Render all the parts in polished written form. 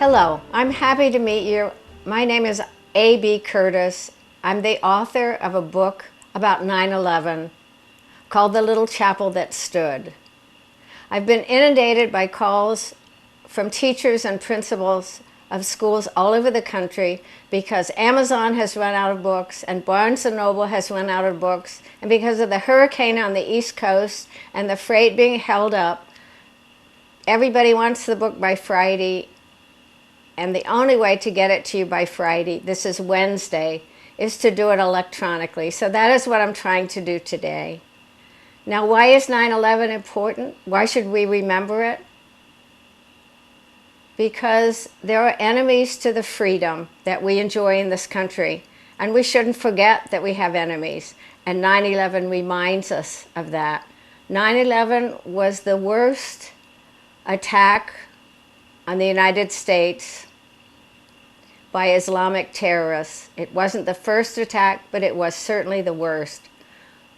Hello, I'm happy to meet you. My name is A.B. Curtis. I'm the author of a book about 9/11 called The Little Chapel That Stood. I've been inundated by calls from teachers and principals of schools all over the country because Amazon has run out of books and Barnes & Noble has run out of books, and because of the hurricane on the East Coast and the freight being held up, everybody wants the book by Friday, and the only way to get it to you by Friday, this is Wednesday, is to do it electronically. So that is what I'm trying to do today. Now, why is 9/11 important? Why should we remember it? Because there are enemies to the freedom that we enjoy in this country, and we shouldn't forget that we have enemies, and 9/11 reminds us of that. 9/11 was the worst attack on the United States by Islamic terrorists. It wasn't the first attack, but it was certainly the worst.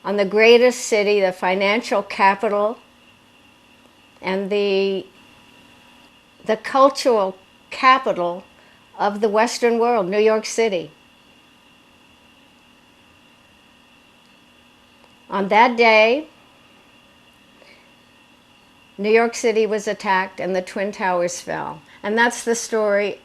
On the greatest city, the financial capital, and the cultural capital of the Western world, New York City. On that day, New York City was attacked and the Twin Towers fell. And that's the story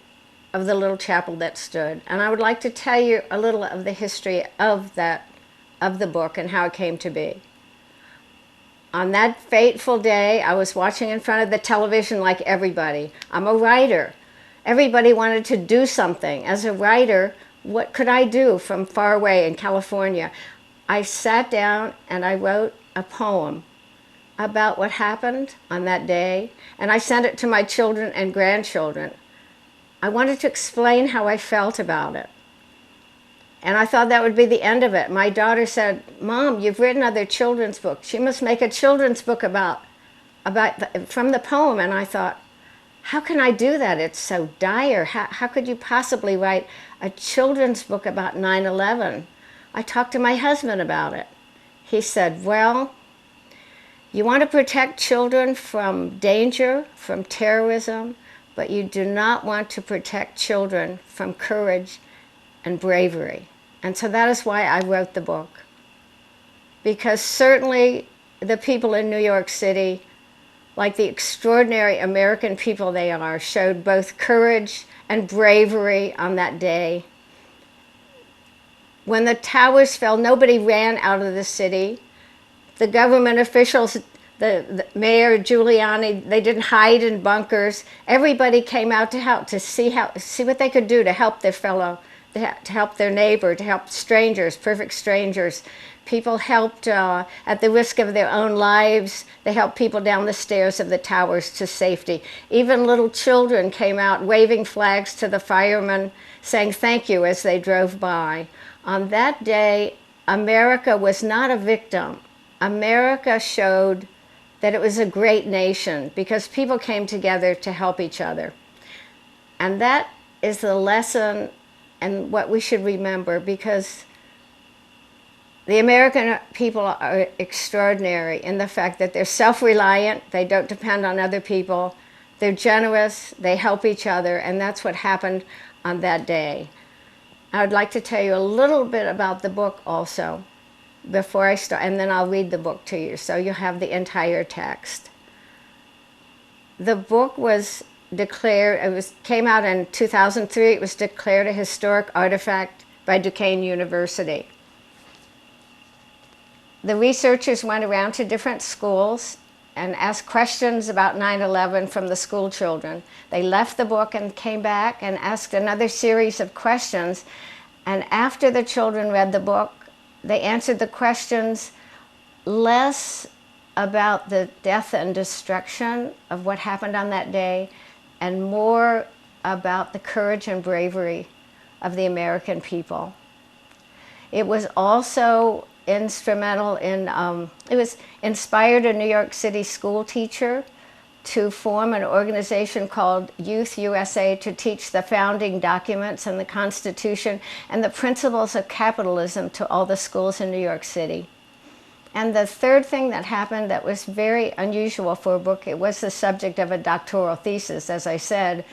of the little chapel that stood. And I would like to tell you a little of the history of the book and how it came to be. On that fateful day, I was watching in front of the television like everybody. I'm a writer. Everybody wanted to do something. As a writer, what could I do from far away in California? I sat down and I wrote a poem about what happened on that day, and I sent it to my children and grandchildren. I wanted to explain how I felt about it. And I thought that would be the end of it. My daughter said, "Mom, you've written other children's books. You must make a children's book from the poem." And I thought, how can I do that? It's so dire. How could you possibly write a children's book about 9/11? I talked to my husband about it. He said, "Well, you want to protect children from danger, from terrorism, but you do not want to protect children from courage and bravery." And so that is why I wrote the book. Because certainly the people in New York City, like the extraordinary American people they are, showed both courage and bravery on that day. When the towers fell, nobody ran out of the city. The government officials, the Mayor Giuliani, they didn't hide in bunkers. Everybody came out to help, to see what they could do to help their fellow, to help their neighbor, to help strangers, perfect strangers. People helped at the risk of their own lives. They helped people down the stairs of the towers to safety. Even little children came out waving flags to the firemen, saying thank you as they drove by. On that day, America was not a victim. America showed that it was a great nation because people came together to help each other. And that is the lesson and what we should remember, because the American people are extraordinary in the fact that they're self-reliant, they don't depend on other people, they're generous, they help each other, and that's what happened on that day. I would like to tell you a little bit about the book also before I start, and then I'll read the book to you so you'll have the entire text. The book was declared, came out in 2003, it was declared a historic artifact by Duquesne University. The researchers went around to different schools and asked questions about 9/11 from the school children. They left the book and came back and asked another series of questions, and after the children read the book, they answered the questions less about the death and destruction of what happened on that day and more about the courage and bravery of the American people. It was also instrumental in, it was inspired a New York City school teacher to form an organization called Youth USA to teach the founding documents and the Constitution and the principles of capitalism to all the schools in New York City. And the third thing that happened that was very unusual for a book, it was the subject of a doctoral thesis, as I said,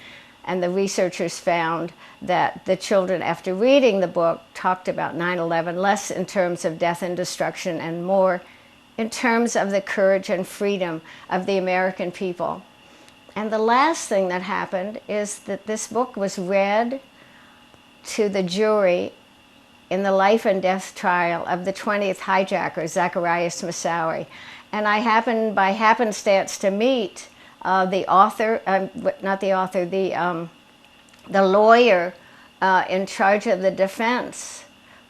And the researchers found that the children, after reading the book, talked about 9/11 less in terms of death and destruction and more in terms of the courage and freedom of the American people. And the last thing that happened is that this book was read to the jury in the life and death trial of the 20th hijacker, Zacarias Moussaoui. And I happened by happenstance to meet the author, not the author, the lawyer in charge of the defense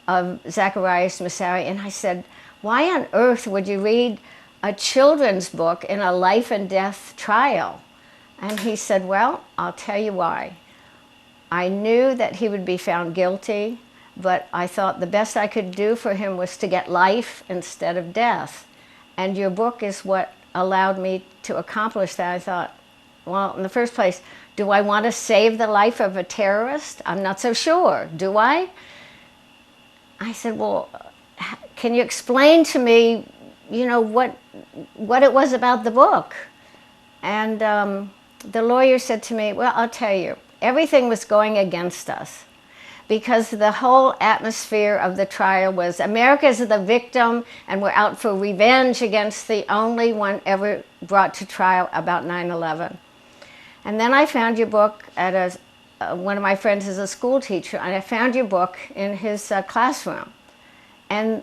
of Zacarias Moussaoui. And I said, why on earth would you read a children's book in a life and death trial? And he said, well, I'll tell you why. I knew that he would be found guilty, but I thought the best I could do for him was to get life instead of death. And your book is what allowed me to accomplish that. I thought, well, in the first place, do I want to save the life of a terrorist? I'm not so sure. Do I? I said, well, can you explain to me, you know, what it was about the book? And the lawyer said to me, well, I'll tell you, everything was going against us because the whole atmosphere of the trial was America's the victim and we're out for revenge against the only one ever brought to trial about 9/11. And then I found your book at one of my friends is a school teacher, and I found your book in his classroom. And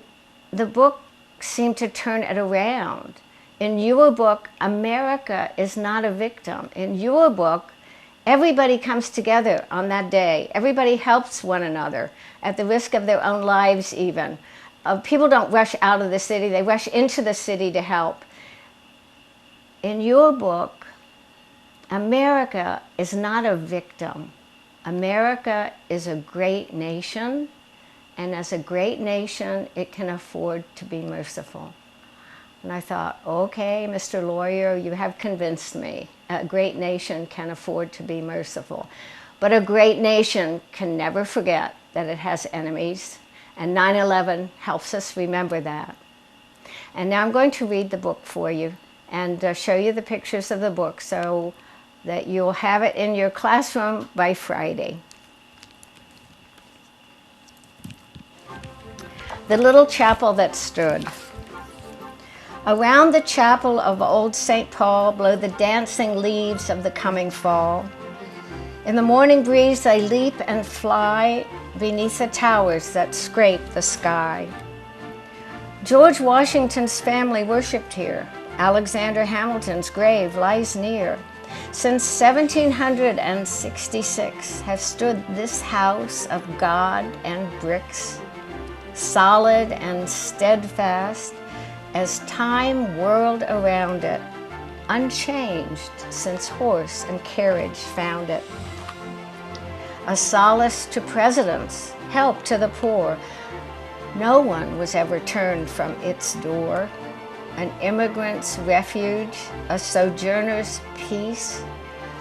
the book seemed to turn it around. In your book, America is not a victim. In your book, everybody comes together on that day. Everybody helps one another at the risk of their own lives even. People don't rush out of the city, they rush into the city to help. In your book, America is not a victim. America is a great nation, and as a great nation, it can afford to be merciful. And I thought, okay, Mr. Lawyer, you have convinced me. A great nation can afford to be merciful. But a great nation can never forget that it has enemies, and 9/11 helps us remember that. And now I'm going to read the book for you and show you the pictures of the book so that you'll have it in your classroom by Friday. The little chapel that stood. Around the chapel of old St. Paul blow the dancing leaves of the coming fall. In the morning breeze I leap and fly beneath the towers that scrape the sky. George Washington's family worshipped here. Alexander Hamilton's grave lies near. Since 1766 has stood this house of God and bricks, solid and steadfast as time whirled around it, unchanged since horse and carriage found it. A solace to presidents, help to the poor, no one was ever turned from its door. An immigrant's refuge, a sojourner's peace,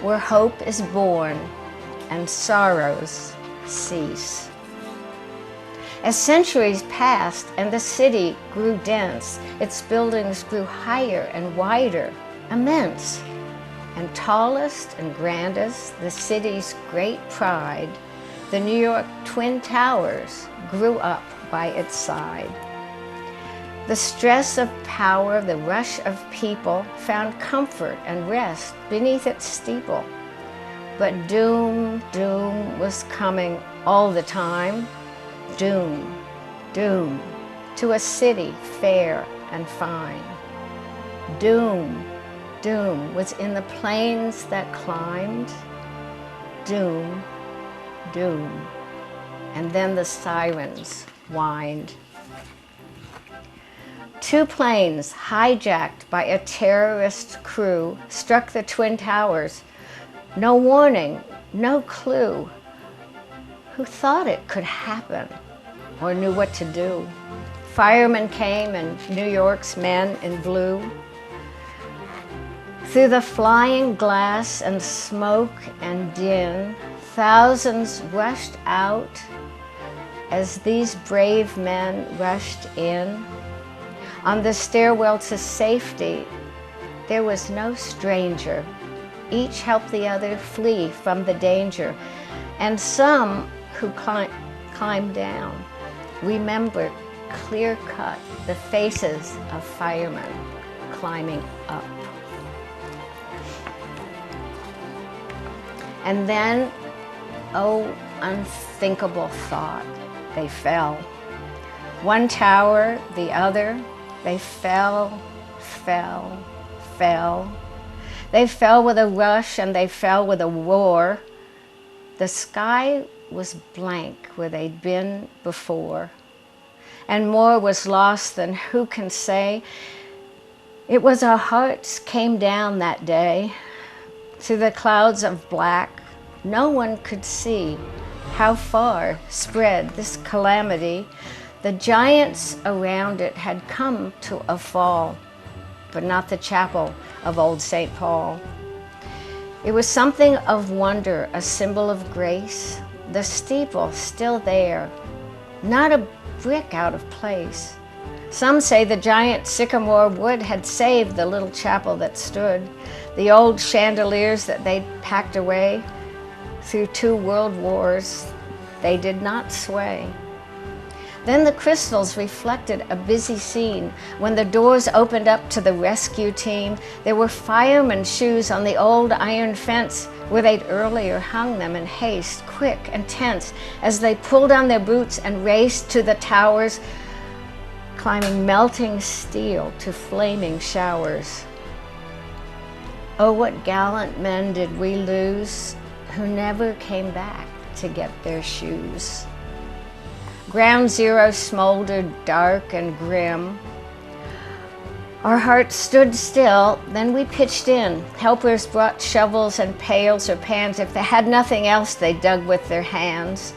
where hope is born and sorrows cease. As centuries passed and the city grew dense, its buildings grew higher and wider, immense. And tallest and grandest, the city's great pride, the New York Twin Towers grew up by its side. The stress of power, the rush of people, found comfort and rest beneath its steeple. But doom, doom was coming all the time. Doom, doom, to a city fair and fine. Doom, doom was in the plains that climbed. Doom, doom, and then the sirens whined. Two planes, hijacked by a terrorist crew, struck the Twin Towers. No warning, no clue. Who thought it could happen or knew what to do? Firemen came and New York's men in blue. Through the flying glass and smoke and din, thousands rushed out as these brave men rushed in. On the stairwell to safety, there was no stranger, Each helped the other flee from the danger. And some who climbed down remembered clear-cut the faces of firemen climbing up. And then, oh, unthinkable thought, they fell. One tower, the other, they fell, fell, fell. They fell with a rush and they fell with a roar. The sky was blank where they'd been before, and more was lost than who can say. It was our hearts came down that day through the clouds of black. No one could see how far spread this calamity. The giants around it had come to a fall, but not the chapel of Old St. Paul. It was something of wonder, a symbol of grace. The steeple still there, not a brick out of place. Some say the giant sycamore wood had saved the little chapel that stood. The old chandeliers that they'd packed away through 2 world wars, they did not sway. Then the crystals reflected a busy scene. When the doors opened up to the rescue team, there were firemen's shoes on the old iron fence where they'd earlier hung them in haste, quick and tense, as they pulled on their boots and raced to the towers, climbing melting steel to flaming showers. Oh, what gallant men did we lose, who never came back to get their shoes. Ground Zero smoldered dark and grim. Our hearts stood still, then we pitched in. Helpers brought shovels and pails or pans. If they had nothing else, they dug with their hands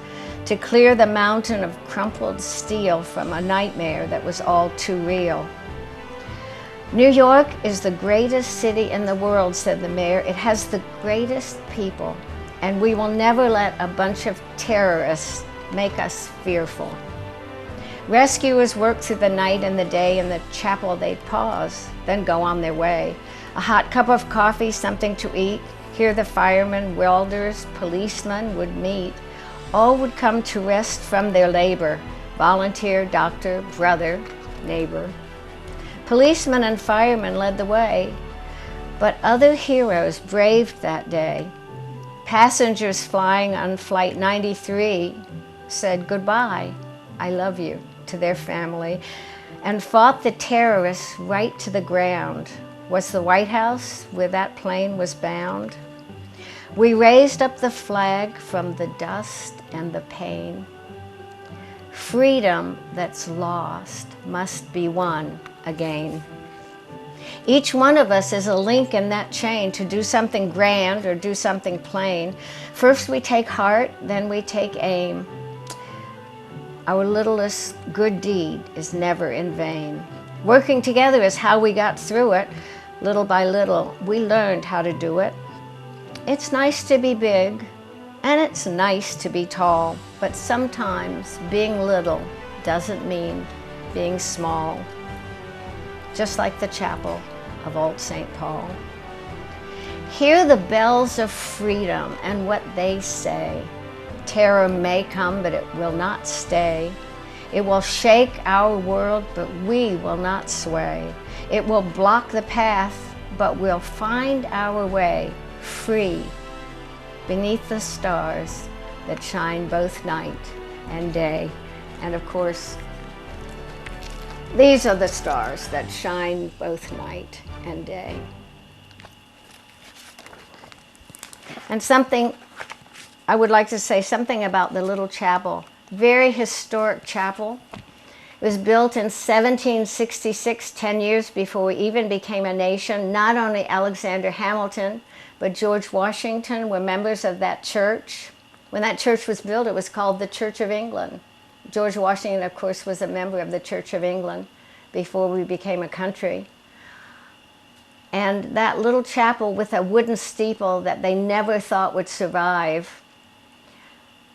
to clear the mountain of crumpled steel from a nightmare that was all too real. New York is the greatest city in the world, said the mayor. It has the greatest people, and we will never let a bunch of terrorists make us fearful. Rescuers worked through the night and the day. In the chapel they'd pause, then go on their way. A hot cup of coffee, something to eat. Here the firemen, welders, policemen would meet. All would come to rest from their labor. Volunteer, doctor, brother, neighbor. Policemen and firemen led the way, but other heroes braved that day. Passengers flying on Flight 93 said goodbye, I love you, to their family, and fought the terrorists right to the ground. Was the White House where that plane was bound? We raised up the flag from the dust and the pain. Freedom that's lost must be won again. Each one of us is a link in that chain to do something grand or do something plain. First we take heart, then we take aim. Our littlest good deed is never in vain. Working together is how we got through it. Little by little, we learned how to do it. It's nice to be big, and it's nice to be tall, but sometimes being little doesn't mean being small. Just like the chapel of Old St. Paul. Hear the bells of freedom and what they say. Terror may come, but it will not stay. It will shake our world, but we will not sway. It will block the path, but we'll find our way, free, beneath the stars that shine both night and day. And of course, these are the stars that shine both night and day. And something, I would like to say something about the little chapel. Very historic chapel. It was built in 1766, 10 years before we even became a nation. Not only Alexander Hamilton, but George Washington were members of that church. When that church was built, it was called the Church of England. George Washington, of course, was a member of the Church of England before we became a country. And that little chapel with a wooden steeple that they never thought would survive,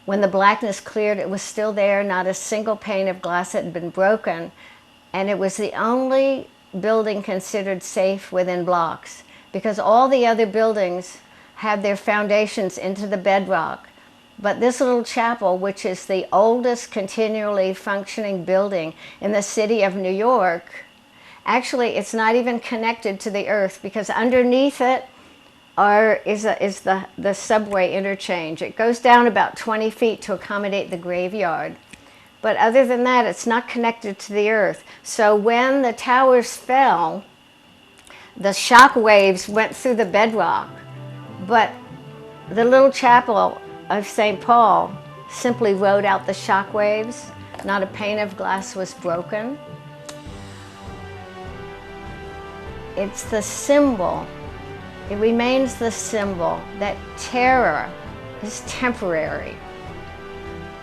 when the blackness cleared, it was still there. Not a single pane of glass had been broken. And it was the only building considered safe within blocks, because all the other buildings had their foundations into the bedrock. But this little chapel, which is the oldest continually functioning building in the city of New York, actually it's not even connected to the earth, because underneath it is the subway interchange. It goes down about 20 feet to accommodate the graveyard. But other than that, it's not connected to the earth. So when the towers fell, the shock waves went through the bedrock. But the little chapel of St. Paul simply rode out the shock waves. Not a pane of glass was broken. It's the symbol, it remains the symbol that terror is temporary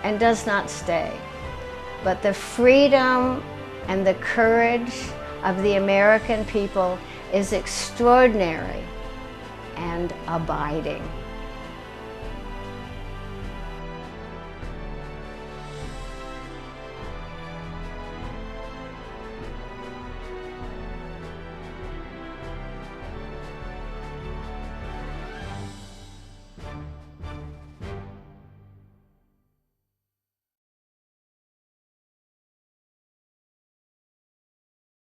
and does not stay. But the freedom and the courage of the American people is extraordinary and abiding.